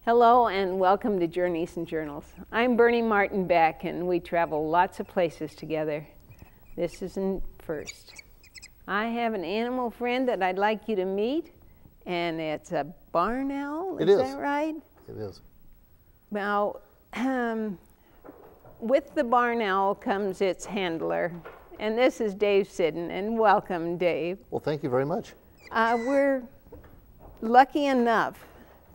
Hello and welcome to Journeys and Journals. I'm Bernie Martin Beck and we travel lots of places together. This isn't first. I have an animal friend that I'd like you to meet, and it's a barn owl, is that right? It is. Now, with the barn owl comes its handler, and this is Dave Siddon, and welcome, Dave. Well, thank you very much. We're lucky enough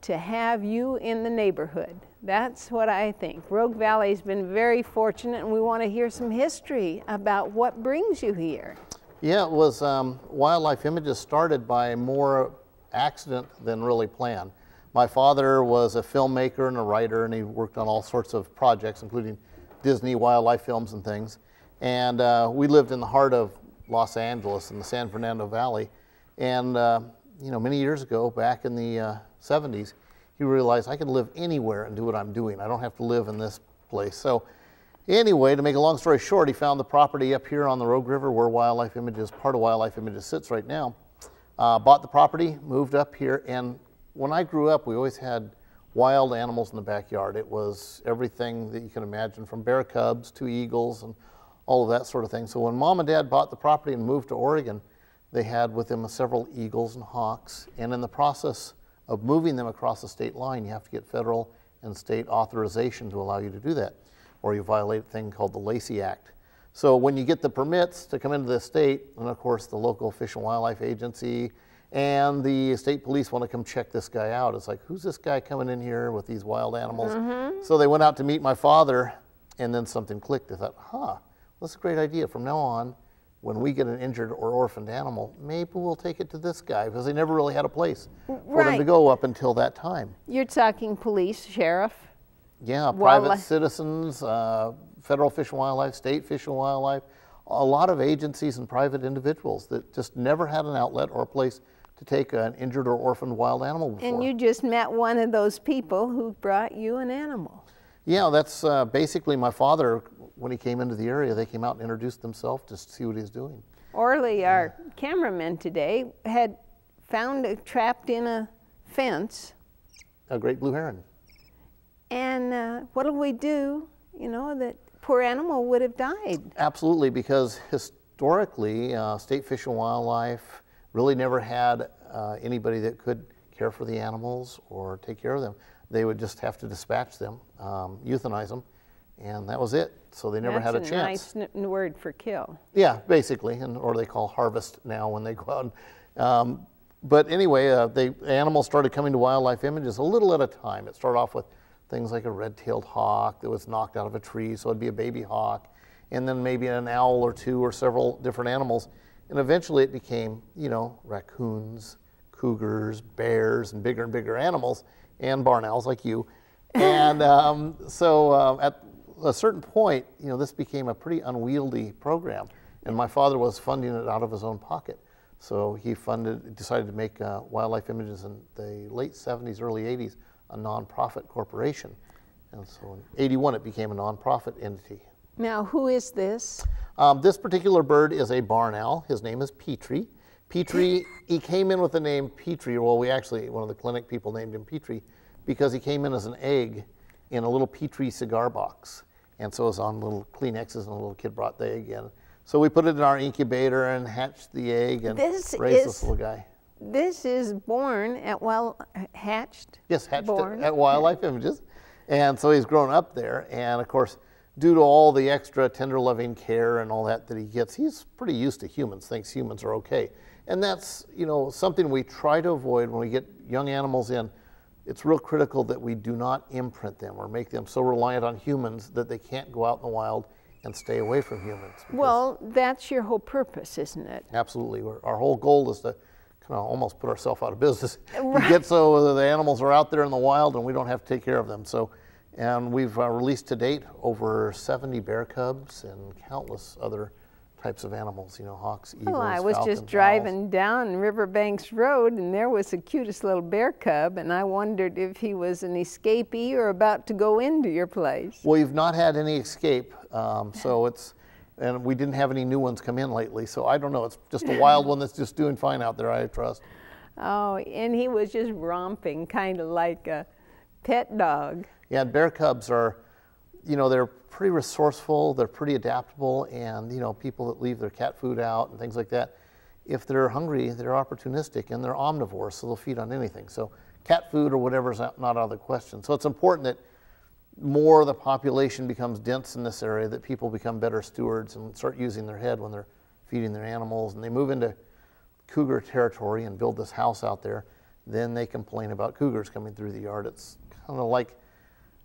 to have you in the neighborhood. That's what I think. Rogue Valley's been very fortunate, and we want to hear some history about what brings you here. Yeah, it was Wildlife Images started by more accident than really planned. My father was a filmmaker and a writer, and he worked on all sorts of projects, including Disney wildlife films and things. And we lived in the heart of Los Angeles in the San Fernando Valley. And you know, many years ago, back in the 70s, he realized I can live anywhere and do what I'm doing. I don't have to live in this place. So anyway, to make a long story short, he found the property up here on the Rogue River where Wildlife Images, part of Wildlife Images sits right now. Bought the property, moved up here, and when I grew up, we always had wild animals in the backyard. It was everything that you can imagine, from bear cubs to eagles and all of that sort of thing. So when Mom and Dad bought the property and moved to Oregon, they had with them several eagles and hawks, and in the process of moving them across the state line, you have to get federal and state authorization to allow you to do that, or you violate a thing called the Lacey Act. So when you get the permits to come into the state, and of course the local Fish and Wildlife Agency and the state police want to come check this guy out. It's like, who's this guy coming in here with these wild animals? So they went out to meet my father, and then something clicked. They thought, well, that's a great idea. From now on, when we get an injured or orphaned animal, maybe we'll take it to this guy, because they never really had a place for them to go up until that time. You're talking police, sheriff? Yeah, private citizens, federal Fish and Wildlife, state Fish and Wildlife, a lot of agencies and private individuals that just never had an outlet or a place to take an injured or orphaned wild animal before. And you just met one of those people who brought you an animal. Yeah, that's basically my father. When he came into the area, they came out and introduced themselves to see what he was doing. Orly, our cameraman today, had found trapped in a fence A great blue heron. And what did we do? You know, that poor animal would have died. Absolutely, because historically, state Fish and Wildlife really never had anybody that could care for the animals or take care of them. They would just have to dispatch them, euthanize them, and that was it. So they never had a chance. That's a nice word for kill. Yeah, basically, or they call harvest now when they go out. But anyway, the animals started coming to Wildlife Images a little at a time. It started off with things like a red-tailed hawk that was knocked out of a tree, so it'd be a baby hawk, and then maybe an owl or two or several different animals. And eventually it became, you know, raccoons, cougars, bears, and bigger animals, and barn owls like you. And so at a certain point, you know, this became a pretty unwieldy program, and my father was funding it out of his own pocket. So he decided to make Wildlife Images in the late 70s, early 80s, a nonprofit corporation. And so in 81, it became a nonprofit entity. Now, who is this? This particular bird is a barn owl. His name is Petrie. Petrie, he came in with the name Petrie. Well, one of the clinic people named him Petrie because he came in as an egg in a little Petrie cigar box. And so it was on little Kleenexes, and a little kid brought the egg in. So we put it in our incubator and hatched the egg and raised this little guy. This is born at, hatched? Yes, hatched at Wildlife Images. And so he's grown up there. And of course, due to all the extra tender loving care and all that he gets, he's pretty used to humans, thinks humans are okay. And that's, you know, something we try to avoid when we get young animals in. It's real critical that we do not imprint them or make them so reliant on humans that they can't go out in the wild and stay away from humans. Well, that's your whole purpose, isn't it? Absolutely. Our whole goal is to kind of almost put ourselves out of business. Right. To get so the animals are out there in the wild and we don't have to take care of them. So, and we've released to date over 70 bear cubs and countless other types of animals, you know, hawks, eagles, well, I was falcons, just driving down Riverbanks Road, and there was the cutest little bear cub, and I wondered if he was an escapee or about to go into your place. Well, you've not had any escape, and we didn't have any new ones come in lately, so I don't know. It's just a wild one that's just doing fine out there, I trust. Oh, and he was just romping, kind of like a Pet dog. Yeah, and bear cubs are, you know, they're pretty resourceful, they're pretty adaptable, and, you know, people that leave their cat food out and things like that, if they're hungry, they're opportunistic, and they're omnivores, so they'll feed on anything. So cat food or whatever is not out of the question. So it's important that more of the population becomes dense in this area, that people become better stewards and start using their head when they're feeding their animals, and they move into cougar territory and build this house out there, then they complain about cougars coming through the yard. It's kind of like,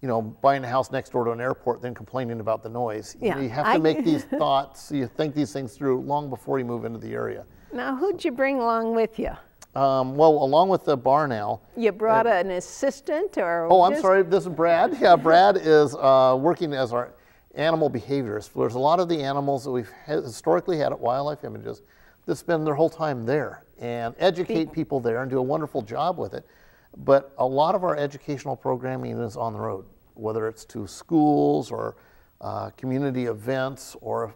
you know, buying a house next door to an airport, then complaining about the noise. Yeah, you have to make these thoughts, you think these things through long before you move into the area. Now, who'd you bring along with you? Well, along with the barn owl. You brought an assistant or? Oh, I'm sorry, this is Brad. Yeah, Brad is working as our animal behaviorist. There's a lot of the animals that we've historically had at Wildlife Images that spend their whole time there and educate people there and do a wonderful job with it. But a lot of our educational programming is on the road, whether it's to schools or community events or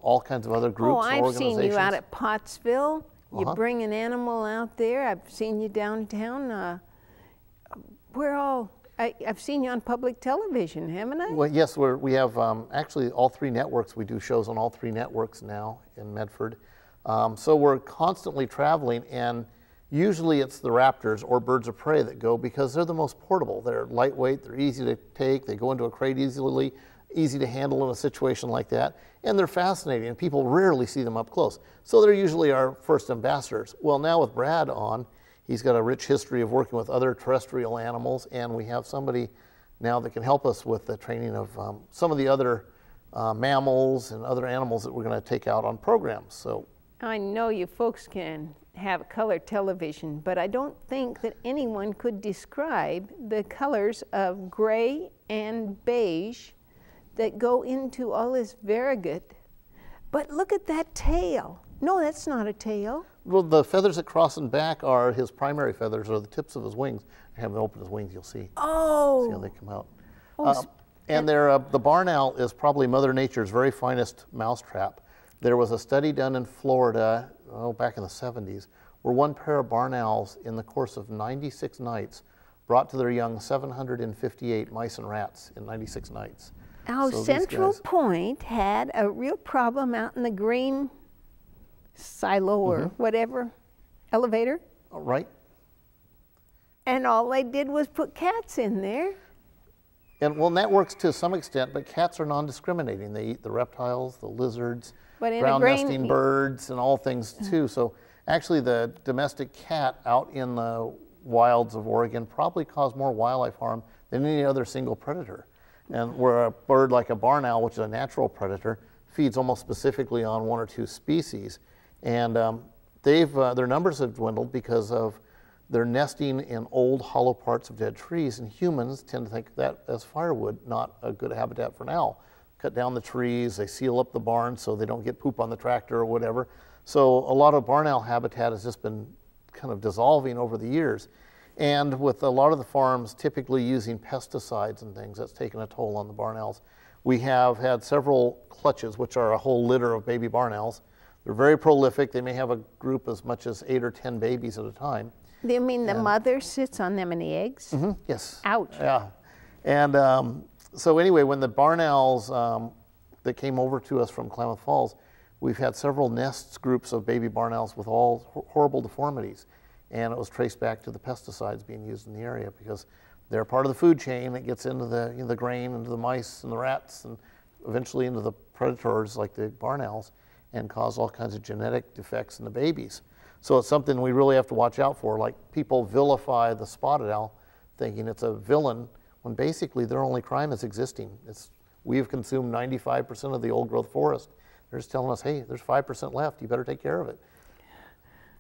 all kinds of other groups or organizations. Oh, I've seen you out at Pottsville. You bring an animal out there. I've seen you downtown. I've seen you on public television, haven't I? Well, yes, we have actually all three networks. We do shows on all three networks now in Medford. So we're constantly traveling, and usually it's the raptors or birds of prey that go because they're the most portable. They're lightweight, they're easy to take, they go into a crate easily, easy to handle in a situation like that, and they're fascinating, and people rarely see them up close. So they're usually our first ambassadors. Well, now with Brad on, he's got a rich history of working with other terrestrial animals, and we have somebody now that can help us with the training of some of the other mammals and other animals that we're going to take out on programs. So I know you folks can have color television, but I don't think that anyone could describe the colors of gray and beige that go into all this variegated. But look at that tail. No, that's not a tail. Well, the feathers that cross and back are his primary feathers, or the tips of his wings. I haven't opened his wings, you'll see. Oh. See how they come out. Oh, and the barn owl is probably Mother Nature's very finest mousetrap. There was a study done in Florida, back in the 70s, where one pair of barn owls in the course of 96 nights brought to their young 758 mice and rats in 96 nights. Our Central Point had a real problem out in the grain silo or whatever, elevator. Right. And all they did was put cats in there. And well, that works to some extent, but cats are non-discriminating. They eat the reptiles, the lizards, ground nesting birds, and all things too. So actually the domestic cat out in the wilds of Oregon probably caused more wildlife harm than any other single predator. And where a bird like a barn owl, which is a natural predator, feeds almost specifically on one or two species. And their numbers have dwindled because of their nesting in old hollow parts of dead trees, and humans tend to think that as firewood, not a good habitat for an owl. Cut down the trees, they seal up the barn so they don't get poop on the tractor or whatever. So a lot of barn owl habitat has just been kind of dissolving over the years. And with a lot of the farms typically using pesticides and things, that's taken a toll on the barn owls. We have had several clutches, which are a whole litter of baby barn owls. They're very prolific. They may have a group as much as 8 or 10 babies at a time. You mean the mother sits on them and the eggs? Yes. Ouch. Yeah. And so anyway, when the barn owls that came over to us from Klamath Falls, we've had several nests groups of baby barn owls with all horrible deformities. And it was traced back to the pesticides being used in the area because they're part of the food chain that gets into the, the grain, into the mice and the rats, and eventually into the predators like the barn owls, and cause all kinds of genetic defects in the babies. So it's something we really have to watch out for. Like, people vilify the spotted owl thinking it's a villain when basically their only crime is existing. We've consumed 95% of the old growth forest. They're just telling us, hey, there's 5% left, you better take care of it.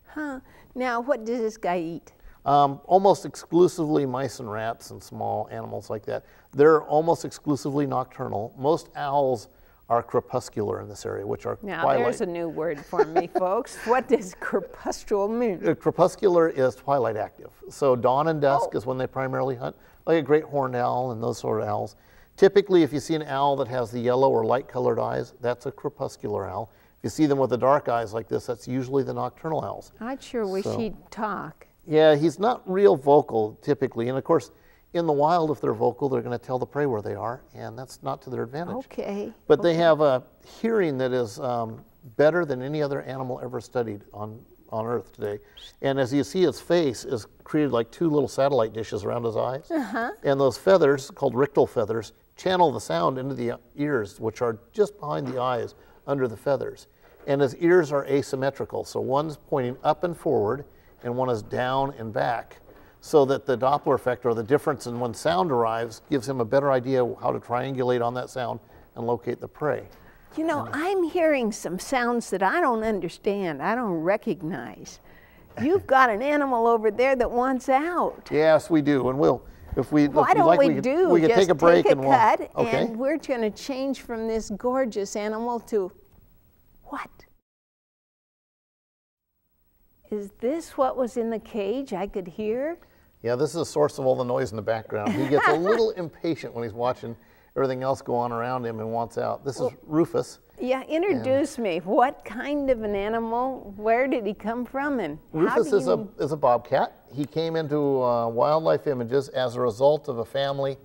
Huh. Now, what does this guy eat? Almost exclusively mice and rats and small animals like that. They're almost exclusively nocturnal. Most owls are crepuscular in this area, which are now, twilight. There's a new word for me, folks. What does crepuscular mean? Crepuscular is twilight active. So dawn and dusk is when they primarily hunt, like a great horned owl and those sort of owls. Typically, if you see an owl that has the yellow or light colored eyes, that's a crepuscular owl. If you see them with the dark eyes like this, that's usually the nocturnal owls. I'd sure wish he'd talk. Yeah, he's not real vocal typically. And of course, in the wild, if they're vocal, they're going to tell the prey where they are, and that's not to their advantage. Okay. But they have a hearing that is better than any other animal ever studied on Earth today. And as you see, his face is created like two little satellite dishes around his eyes. And those feathers, called rictal feathers, channel the sound into the ears, which are just behind the eyes, under the feathers. And his ears are asymmetrical, so one's pointing up and forward, and one is down and back, so that the Doppler effect, or the difference in when sound arrives, gives him a better idea how to triangulate on that sound and locate the prey. You know, I'm hearing some sounds that I don't understand, I don't recognize. You've got an animal over there that wants out. Yes, we do, and if we Why don't like, we could just take a break and cut, okay. and we're going to change from this gorgeous animal to what? Is this what was in the cage I could hear? Yeah, this is the source of all the noise in the background. He gets a little impatient when he's watching everything else go on around him and wants out. This is Rufus. Yeah, introduce me. What kind of an animal? Where did he come from? And Rufus is a bobcat. He came into Wildlife Images as a result of a family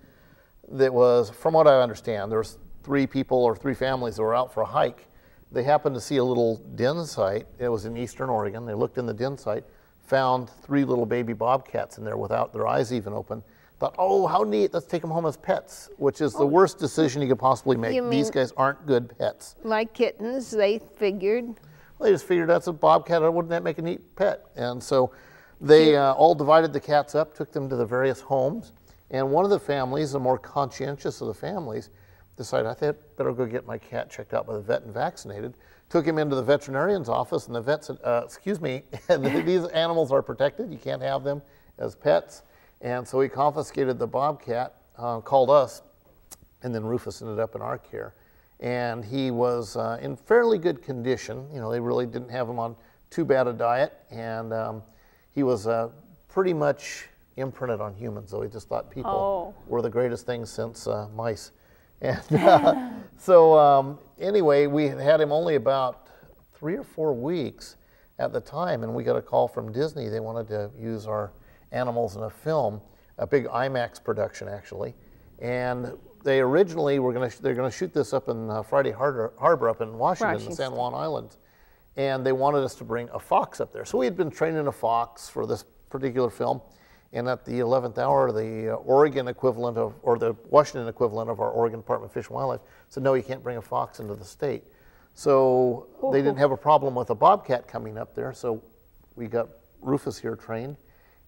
that was, from what I understand, there was 3 people or 3 families that were out for a hike. They happened to see a little den site. It was in eastern Oregon. They looked in the den site, found 3 little baby bobcats in there without their eyes even open. Thought, oh, how neat, let's take them home as pets, which is the worst decision you could possibly make. These guys aren't good pets. Like kittens, they figured. Well, they just figured that's a bobcat, wouldn't that make a neat pet? And so they all divided the cats up, took them to the various homes, and one of the families, the more conscientious of the families, decided, I think I'd better go get my cat checked out by the vet and vaccinated. Took him into the veterinarian's office, and the vet said, excuse me, these animals are protected, you can't have them as pets. And so he confiscated the bobcat, called us, and then Rufus ended up in our care. And he was in fairly good condition. You know, they really didn't have him on too bad a diet, and he was pretty much imprinted on humans, though he just thought people were the greatest things since mice. And so anyway, we had him only about 3 or 4 weeks at the time, and we got a call from Disney. They wanted to use our animals in a film, a big IMAX production actually, and they originally they're going to shoot this up in Friday Harbor up in Washington, the San Juan Islands, and they wanted us to bring a fox up there. So we had been training a fox for this particular film, and at the 11th hour, the Oregon equivalent of, or the Washington equivalent of our Oregon Department of Fish and Wildlife said, no, you can't bring a fox into the state. So they didn't have a problem with a bobcat coming up there, so we got Rufus here trained,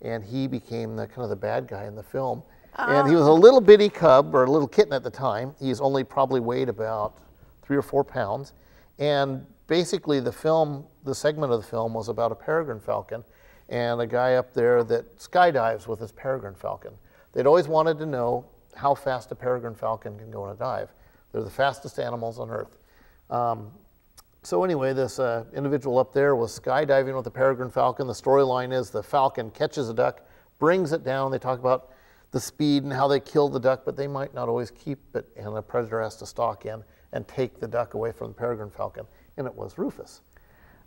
and he became kind of the bad guy in the film. And he was a little bitty cub, or a little kitten at the time. He's only probably weighed about 3 or 4 pounds. And basically the segment of the film was about a peregrine falcon and a guy up there that skydives with his peregrine falcon. They'd always wanted to know how fast a peregrine falcon can go on a dive. They're the fastest animals on Earth. So anyway, this individual up there was skydiving with the peregrine falcon. The storyline is the falcon catches a duck, brings it down. They talk about the speed and how they kill the duck, but they might not always keep it, and the predator has to stalk in and take the duck away from the peregrine falcon, and it was Rufus.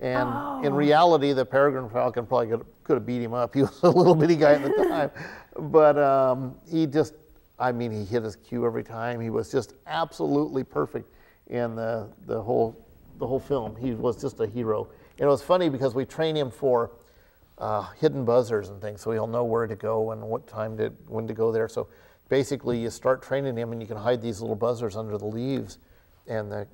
And in reality, the peregrine falcon probably could have beat him up. He was a little bitty guy at the time, but he just, I mean, he hit his cue every time. He was just absolutely perfect in the whole film. He was just a hero. And it was funny because we train him for hidden buzzers and things, so he'll know where to go and when to go there. So basically, you start training him, and you can hide these little buzzers under the leaves. And the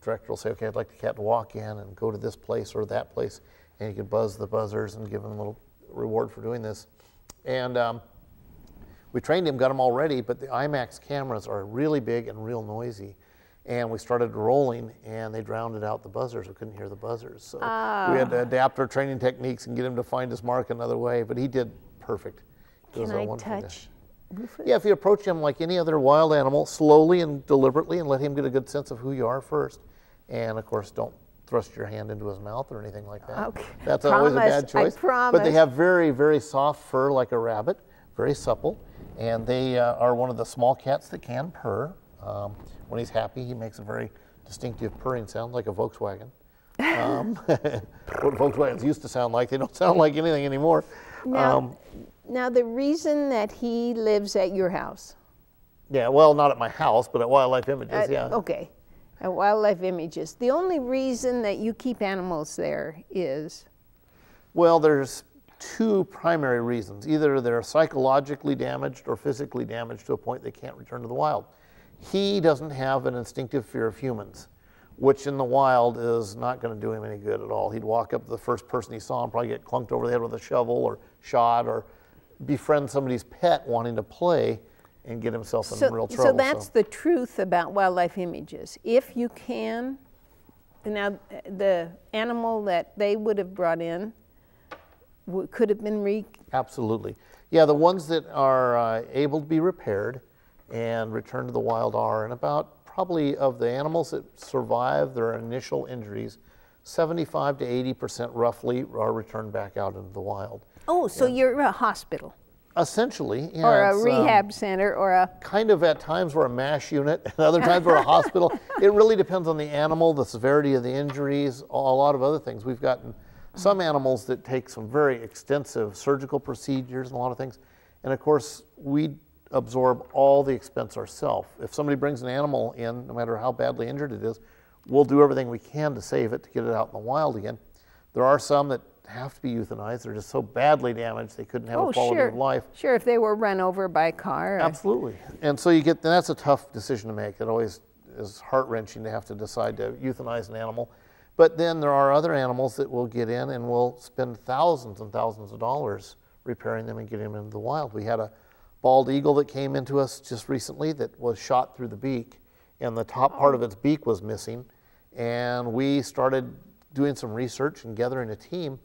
director will say, okay, I'd like the cat to walk in and go to this place or that place, and you can buzz the buzzers and give him a little reward for doing this. And we trained him, got him all ready, but the IMAX cameras are really big and real noisy. And we started rolling, and they drowned out the buzzers. We couldn't hear the buzzers. So we had to adapt our training techniques and get him to find his mark another way, but he did perfect. Can I touch Rufus? Yeah, if you approach him like any other wild animal, slowly and deliberately, and let him get a good sense of who you are first. And of course, don't thrust your hand into his mouth or anything like that. Okay. That's always a bad choice. I promise. But they have very, very soft fur like a rabbit, very supple. And they are one of the small cats that can purr. When he's happy, he makes a very distinctive purring sound like a Volkswagen. What Volkswagens used to sound like. They don't sound like anything anymore. Now, Now, the reason that he lives at your house. Yeah, well, not at my house, but at Wildlife Images, yeah. Okay, at Wildlife Images. The only reason that you keep animals there is? Well, there's two primary reasons. Either they're psychologically damaged or physically damaged to a point they can't return to the wild. He doesn't have an instinctive fear of humans, which in the wild is not going to do him any good at all. He'd walk up to the first person he saw and probably get clunked over the head with a shovel or shot, or befriend somebody's pet wanting to play and get himself in real trouble. So that's the truth about Wildlife Images. If you can, now the animal that they would have brought in could have been Absolutely. Yeah, the ones that are able to be repaired and returned to the wild are, and about probably of the animals that survive their initial injuries, 75 to 80% roughly are returned back out into the wild. Oh, so you're a hospital. Essentially, yeah. Or a rehab center, or a... Kind of at times we're a MASH unit, and other times we're a hospital. It really depends on the animal, the severity of the injuries, a lot of other things. We've gotten some animals that take some very extensive surgical procedures and a lot of things. And of course, we absorb all the expense ourselves. If somebody brings an animal in, no matter how badly injured it is, we'll do everything we can to save it, to get it out in the wild again. There are some that have to be euthanized. They're just so badly damaged they couldn't have a quality of life. Sure, if they were run over by a car. Absolutely. And so that's a tough decision to make. It always is heart-wrenching to have to decide to euthanize an animal. But then there are other animals that will get in and we'll spend thousands and thousands of dollars repairing them and getting them into the wild. We had a bald eagle that came into us just recently that was shot through the beak, and the top part of its beak was missing. And we started doing some research and gathering a team.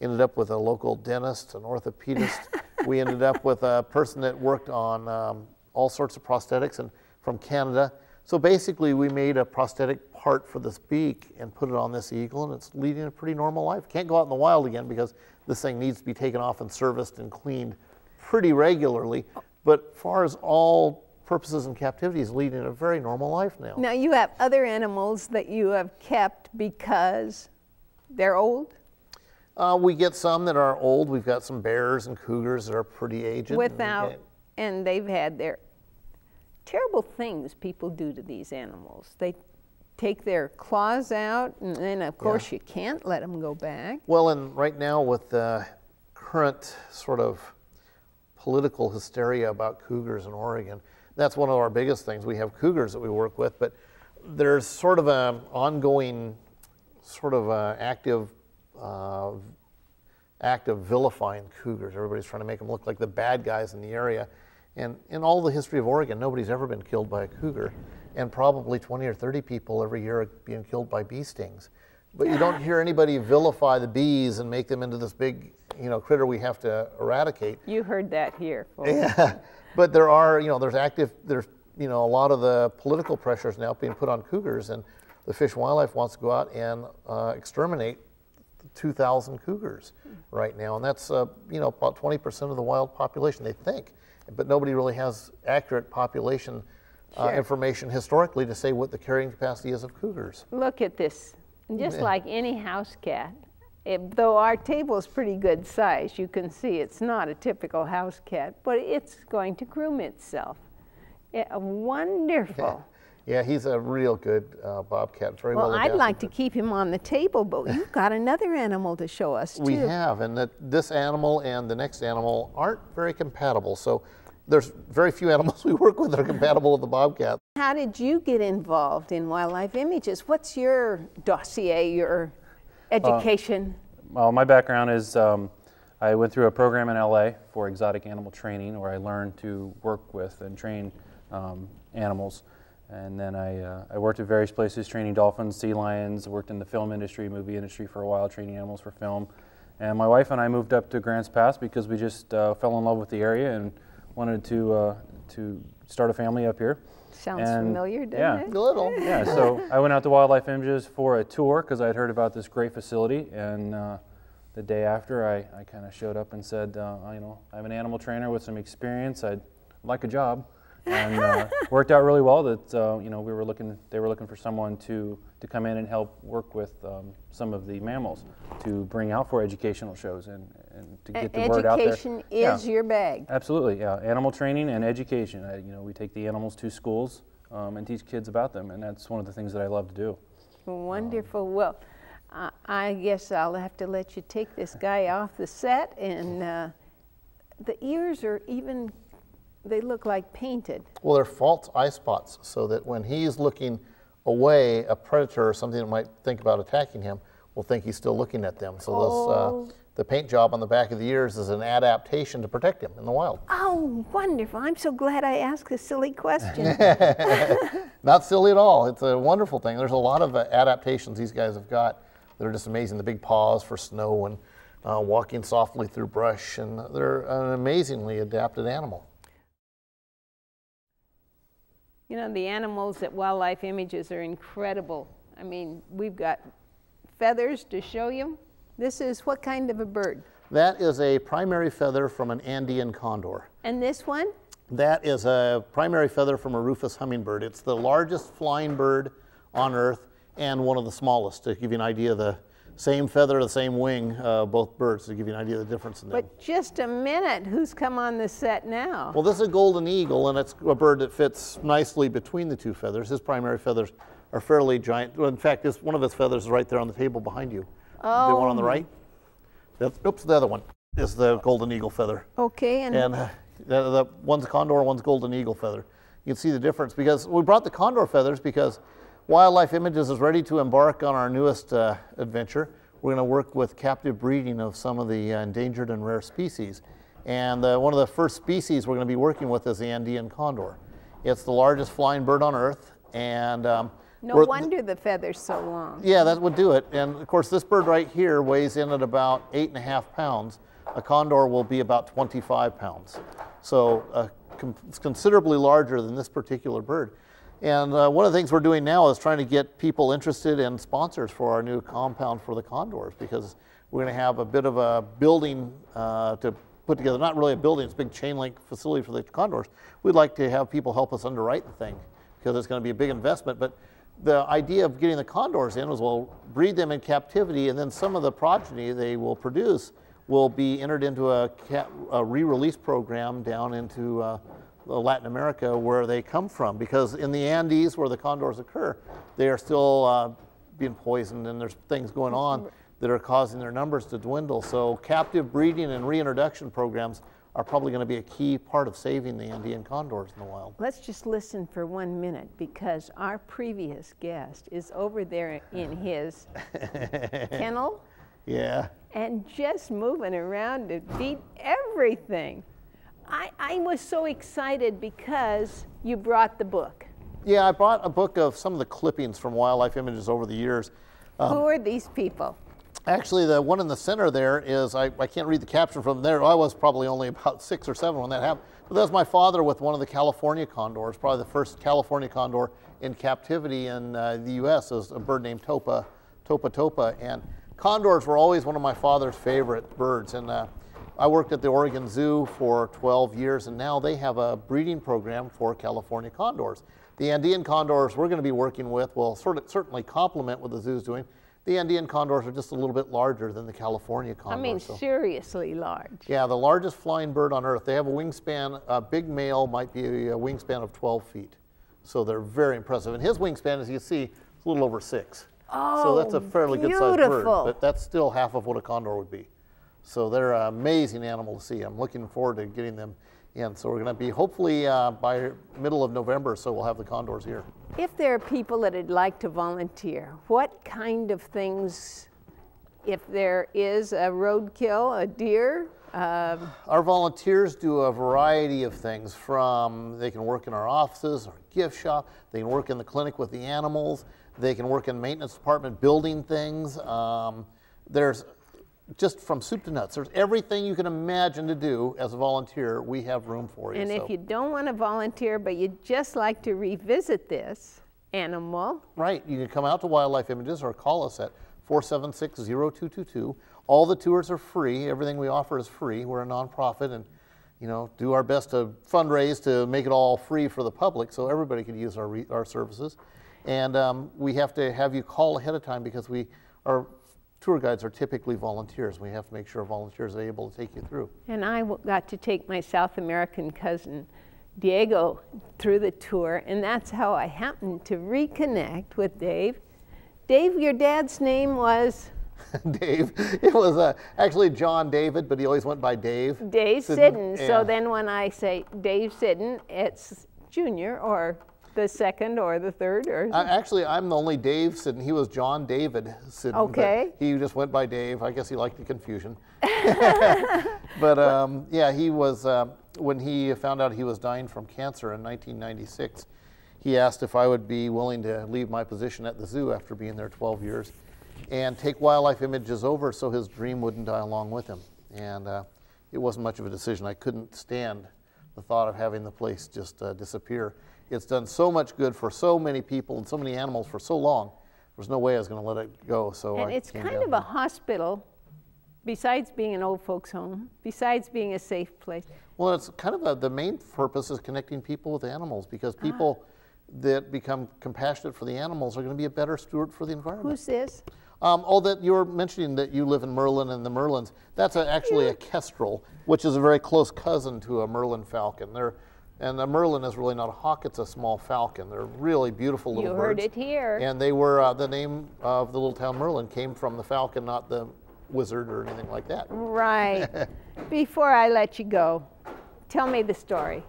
Ended up with a local dentist, an orthopedist. We ended up with a person that worked on all sorts of prosthetics and from Canada. So basically we made a prosthetic part for this beak and put it on this eagle, and it's leading a pretty normal life. Can't go out in the wild again because this thing needs to be taken off and serviced and cleaned pretty regularly. But as far as all purposes in captivity, is leading a very normal life now. Now you have other animals that you have kept because they're old? We get some that are old. We've got some bears and cougars that are pretty aged. And they've had their terrible things people do to these animals. They take their claws out, and then of course you can't let them go back. Well, and right now with the current sort of political hysteria about cougars in Oregon, that's one of our biggest things. We have cougars that we work with, but there's sort of an ongoing sort of act of vilifying cougars. Everybody's trying to make them look like the bad guys in the area. And in all the history of Oregon, nobody's ever been killed by a cougar. And probably 20 or 30 people every year are being killed by bee stings. But you don't hear anybody vilify the bees and make them into this big, critter we have to eradicate. You heard that here, folks. Yeah, but there are, there's a lot of the political pressures now being put on cougars, and the Fish and Wildlife wants to go out and exterminate 2,000 cougars right now, and that's about 20% of the wild population, they think. But nobody really has accurate population information historically to say what the carrying capacity is of cougars. Look at this. Just like any house cat, though our table is pretty good size, you can see it's not a typical house cat, but it's going to groom itself. Wonderful. Yeah, he's a real good bobcat. Very well adapted. I'd like to keep him on the table, but you've got another animal to show us, too. We have, and this animal and the next animal aren't very compatible. So there's very few animals we work with that are compatible with the bobcat. How did you get involved in Wildlife Images? What's your dossier, your education? Well, my background is I went through a program in LA for exotic animal training where I learned to work with and train animals. And then I worked at various places training dolphins, sea lions, worked in the film industry, movie industry for a while, training animals for film. And my wife and I moved up to Grants Pass because we just fell in love with the area and wanted to start a family up here. Sounds familiar, doesn't it? A little. Yeah, so I went out to Wildlife Images for a tour because I had heard about this great facility, and the day after I kind of showed up and said, I have an animal trainer with some experience, I'd like a job. And worked out really well that you know, they were looking for someone to come in and help work with some of the mammals to bring out for educational shows and to get the word out there. Education is your bag. Absolutely, yeah. Animal training and education. You know, we take the animals to schools and teach kids about them, and that's one of the things that I love to do. Wonderful. Well, I guess I'll have to let you take this guy off the set, and the ears are even, they look like painted. Well, they're false eye spots, so that when he's looking away, a predator or something that might think about attacking him will think he's still looking at them. So the paint job on the back of the ears is an adaptation to protect him in the wild. Oh, wonderful. I'm so glad I asked a silly question. Not silly at all. It's a wonderful thing. There's a lot of adaptations these guys have got that are just amazing. The big paws for snow and walking softly through brush, and they're an amazingly adapted animal. You know, the animals at Wildlife Images are incredible. I mean, we've got feathers to show you. This is what kind of a bird? That is a primary feather from an Andean condor. And this one? That is a primary feather from a rufous hummingbird. It's the largest flying bird on Earth and one of the smallest. To give you an idea of the same feather, the same wing, both birds, to give you an idea of the difference in them. But just a minute, who's come on the set now? Well, this is a golden eagle, and it's a bird that fits nicely between the two feathers. His primary feathers are fairly giant. Well, in fact, one of his feathers is right there on the table behind you. Oh. The one on the right? Oops, the other one is the golden eagle feather. Okay. And the one's condor, one's golden eagle feather. You can see the difference, because we brought the condor feathers because Wildlife Images is ready to embark on our newest adventure. We're going to work with captive breeding of some of the endangered and rare species. And one of the first species we're going to be working with is the Andean condor. It's the largest flying bird on Earth, and no wonder the feather's so long. yeah, that would do it. And of course, this bird right here weighs in at about 8.5 pounds. A condor will be about 25 pounds. So it's considerably larger than this particular bird. And one of the things we're doing now is trying to get people interested in sponsors for our new compound for the condors, because we're going to have a bit of a building to put together. Not really a building, it's a big chain link facility for the condors. We'd like to have people help us underwrite the thing, because it's going to be a big investment. But the idea of getting the condors in is we'll breed them in captivity, and then some of the progeny they will produce will be entered into a re-release program down into Latin America, where they come from, because in the Andes where the condors occur, they are still being poisoned, and there's things going on that are causing their numbers to dwindle. So captive breeding and reintroduction programs are probably going to be a key part of saving the Andean condors in the wild. Let's just listen for 1 minute, because our previous guest is over there in his kennel. Yeah. And just moving around to beat everything. I was so excited because you brought the book. Yeah, I brought a book of some of the clippings from Wildlife Images over the years. Who are these people? Actually, the one in the center there is, I can't read the caption from there. I was probably only about 6 or 7 when that happened. But that was my father with one of the California condors, probably the first California condor in captivity in the U.S. is a bird named topa. And condors were always one of my father's favorite birds. And I worked at the Oregon Zoo for 12 years, and now they have a breeding program for California condors. The Andean condors we're going to be working with will certainly complement what the zoo's doing. The Andean condors are just a little bit larger than the California condors. I mean, seriously large. Yeah, the largest flying bird on Earth. They have a wingspan, a big male might be a wingspan of 12 feet. So they're very impressive. And his wingspan, as you see, is a little over 6. Oh, so that's a fairly good sized bird, but that's still half of what a condor would be. So they're an amazing animal to see. I'm looking forward to getting them in. So we're going to be hopefully by middle of November, so we'll have the condors here. If there are people that would like to volunteer, what kind of things, if there is a roadkill, a deer? Our volunteers do a variety of things, from they can work in our offices, our gift shop, they can work in the clinic with the animals, they can work in the maintenance department building things. There's just from soup to nuts. There's everything you can imagine to do as a volunteer. We have room for you. And if you don't want to volunteer, but you'd just like to revisit this animal. Right. You can come out to Wildlife Images or call us at 476-0222. All the tours are free. Everything we offer is free. We're a nonprofit, and you know, do our best to fundraise to make it all free for the public so everybody could use our services. And we have to have you call ahead of time because our tour guides are typically volunteers. We have to make sure volunteers are able to take you through. And I got to take my South American cousin, Diego, through the tour, and that's how I happened to reconnect with Dave. Dave, your dad's name was? Dave. It was actually John David, but he always went by Dave. Dave Siddon. Yeah. So then when I say Dave Siddon, it's Junior or the second or the third? Or actually, I'm the only Dave Siddon. He was John David Siddon. Okay. He just went by Dave. I guess he liked the confusion. But yeah, he was, when he found out he was dying from cancer in 1996, he asked if I would be willing to leave my position at the zoo after being there 12 years and take Wildlife Images over so his dream wouldn't die along with him. And it wasn't much of a decision. I couldn't stand the thought of having the place just disappear. It's done so much good for so many people and so many animals for so long. There's no way I was going to let it go. So and it's kind of a hospital, besides being an old folks' home, besides being a safe place. Well, it's kind of the main purpose is connecting people with animals, because people that become compassionate for the animals are going to be a better steward for the environment. Who's this? That you were mentioning that you live in Merlin and the Merlins. That's actually a kestrel, which is a very close cousin to a Merlin falcon. And the Merlin is really not a hawk, it's a small falcon. They're really beautiful little birds. You heard it here. And they were, the name of the little town Merlin came from the falcon, not the wizard or anything like that. Right. Before I let you go, tell me the story.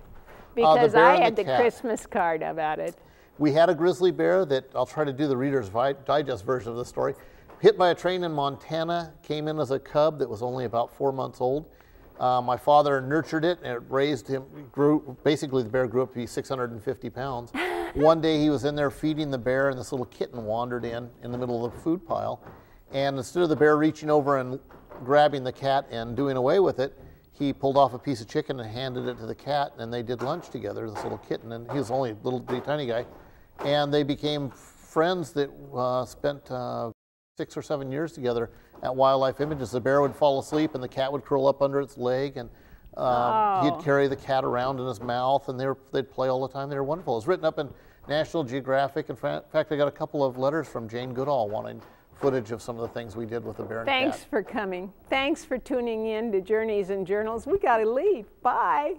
Because I had the Christmas card about it. We had a grizzly bear that, I'll try to do the Reader's Digest version of the story, hit by a train in Montana, came in as a cub that was only about 4 months old. My father nurtured it and it raised him, basically the bear grew up to be 650 pounds. One day he was in there feeding the bear and this little kitten wandered in the middle of the food pile. And instead of the bear reaching over and grabbing the cat and doing away with it, he pulled off a piece of chicken and handed it to the cat, and they did lunch together, this little kitten, and he was only a little bitty tiny guy. And they became friends that spent 6 or 7 years together at Wildlife Images. The bear would fall asleep and the cat would curl up under its leg, and he'd carry the cat around in his mouth, and they'd play all the time. They were wonderful. It was written up in National Geographic. In fact, I got a couple of letters from Jane Goodall wanting footage of some of the things we did with the bear and cat. Thanks for coming. Thanks for tuning in to Journeys and Journals. We got to leave. Bye.